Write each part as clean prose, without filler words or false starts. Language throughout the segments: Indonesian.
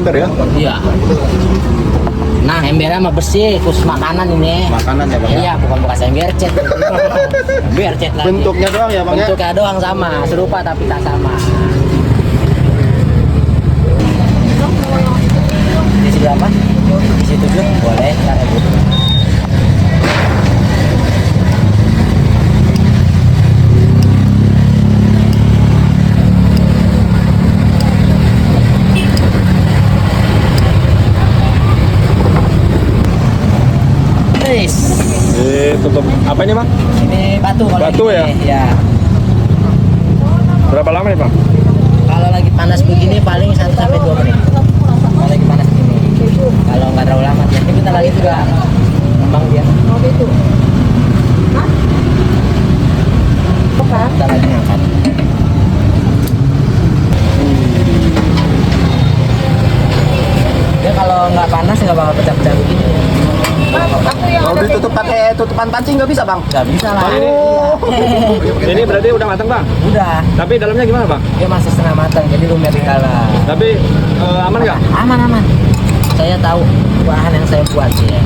ember ya? Iya. Nah, embernya mah bersih, khusus makanan ini. Makanan ya bang? Iya, bukan bekas ember cat. Ember cat lagi. Bentuknya doang ya bang ya? Bentuknya doang sama, serupa tapi tak sama. Isi berapa? Isi 7? Boleh, ntar ya Bu. Tutup apa ini bang? Ini batu kalau Batu ini. ya? Ya. Berapa lama nih bang? Kalau lagi panas begini paling 1 sampai 2 menit. Kalau lagi panas begini. Kalau nggak terlalu lama, nanti kita lagi juga ngembang dia. Oh gitu. Hah? Kita lagi ngangkat. Dia kalau nggak panas nggak bakal pecah-pecah begini. Kalau ditutup pakai tutupan pancing nggak bisa bang? Nggak bisa lah. Ini berarti udah matang bang? Udah. Tapi dalamnya gimana bang? Dia masih setengah matang, jadi rumnya tinggalan. Tapi aman nggak? Aman. Saya tahu bahan yang saya buat ya.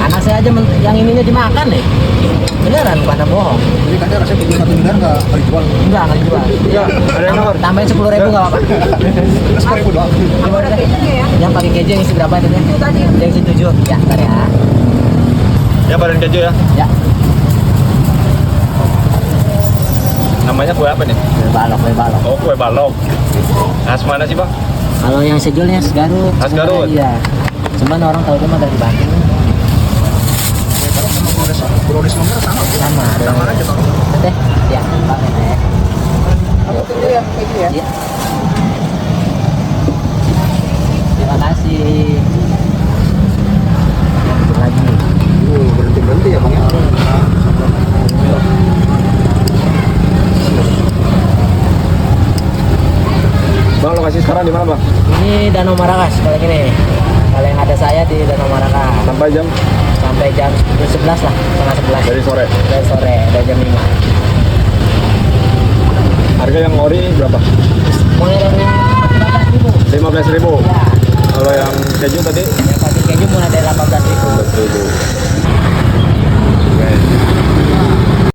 Anak saya aja yang ininya dimakan nih. Beneran, bukan bohong. Jadi katanya rasanya bikin satu miliar nggak dijual. Enggak dijual. Iya, ada yang nomor. Tambahin 10.000 nggak apa-apa. Terus 10.000 doang. Gimana tadi? Yang pakai keju yang isi berapa itu? Yang isi 7. Ya, ntar ya. Ya badan keju ya? Ya, Namanya kue apa nih? kue balok. Oh kue balok. Khas mana sih bang? Kalau yang sejulnya khas Garut. Khas Garut? Iya. Cuman orang tahu mah dari Bandung. Brownies nomor sama. Sama aja bang. Teh, ya. Aku tunggu ya keju ya. Iya. Terima kasih. Lagi. Berhenti ya bang ya. Bang lokasi sekarang di mana bang? Ini Danau Marakas kalau gini. Kalau yang ada saya di Danau Marakas Sampai jam sampai jam 11 lah, setengah 11 dari sore. dari sore, dari jam 5. Harga yang ori berapa? Mulai dari 15.000. 15.000. Ya, Kalau yang keju tadi? yang pakai keju mulai dari 18.000. 15.000.